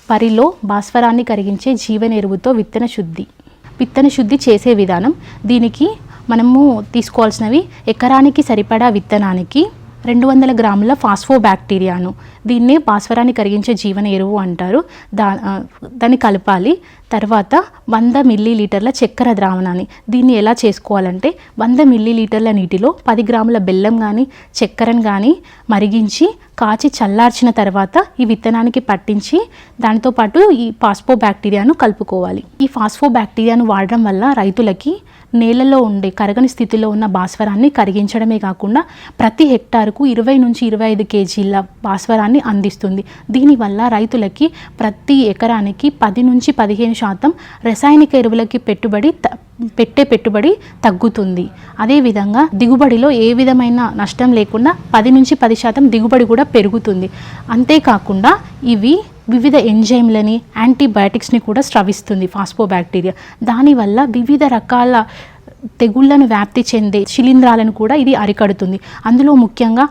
వరిలో భాస్వరాన్ని కరిగించే జీవన ఎరువుతో విత్తన శుద్ధి చేసే విధానం. దీనికి మనము తీసుకోవాల్సినవి ఎకరానికి సరిపడా విత్తనానికి 200 గ్రాముల ఫాస్ఫోబ్యాక్టీరియాను, దీన్నే భాస్వరాన్ని కరిగించే జీవన ఎరువు అంటారు. దాన్ని కలపాలి. తర్వాత 100 మిల్లీలీటర్ల చక్కెర ద్రావణాన్ని. దీన్ని ఎలా చేసుకోవాలంటే 100 మిల్లీలీటర్ల నీటిలో 10 గ్రాముల బెల్లం కానీ చక్కెరను కానీ మరిగించి కాచి చల్లార్చిన తర్వాత ఈ విత్తనానికి పట్టించి దాంతోపాటు ఈ ఫాస్ఫోబ్యాక్టీరియాను కలుపుకోవాలి. ఈ ఫాస్ఫోబ్యాక్టీరియాను వాడడం వల్ల రైతులకి నేలలో ఉండే కరగని స్థితిలో ఉన్న భాస్వరాన్ని కరిగించడమే కాకుండా ప్రతి హెక్టారుకు 20 నుంచి 25 కేజీల భాస్వరాన్ని అందిస్తుంది. దీనివల్ల రైతులకి ప్రతి ఎకరానికి 10 నుంచి 15% రసాయనిక ఎరువులకి పెట్టుబడి తగ్గుతుంది. అదేవిధంగా దిగుబడిలో ఏ విధమైన నష్టం లేకుండా 10 నుంచి 10% దిగుబడి కూడా పెరుగుతుంది. అంతేకాకుండా ఇవి వివిధ ఎంజైమ్లని యాంటీబయాటిక్స్ని కూడా స్రవిస్తుంది ఫాస్ఫోబ్యాక్టీరియా. దానివల్ల వివిధ రకాల తెగుళ్లను వ్యాప్తి చెందే శిలీంధ్రాలను కూడా ఇది అరికడుతుంది. అందులో ముఖ్యంగా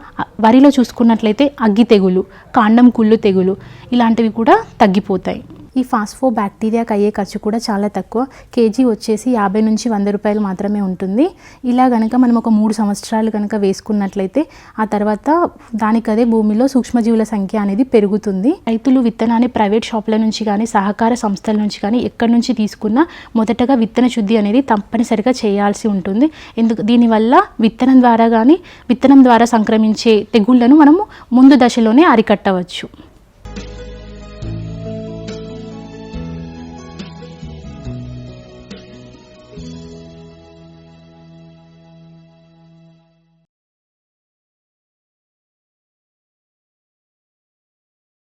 వరిలో చూసుకున్నట్లయితే అగ్గి తెగులు, కాండం కుళ్ళు తెగులు ఇలాంటివి కూడా తగ్గిపోతాయి. ఈ ఫాస్ఫోబ్యాక్టీరియాకి అయ్యే ఖర్చు కూడా చాలా తక్కువ. కేజీ వచ్చేసి 50 నుంచి 100 రూపాయలు మాత్రమే ఉంటుంది. ఇలా కనుక మనం ఒక 3 సంవత్సరాలు కనుక వేసుకున్నట్లయితే ఆ తర్వాత దానికదే భూమిలో సూక్ష్మజీవుల సంఖ్య అనేది పెరుగుతుంది. రైతులు విత్తనాన్ని ప్రైవేట్ షాపుల నుంచి కానీ సహకార సంస్థల నుంచి కానీ ఎక్కడి నుంచి తీసుకున్నా మొదటగా విత్తన శుద్ధి అనేది తప్పనిసరిగా చేయాల్సి ఉంటుంది. దీనివల్ల విత్తనం ద్వారా సంక్రమించే తెగుళ్లను మనము ముందు దశలోనే అరికట్టవచ్చు.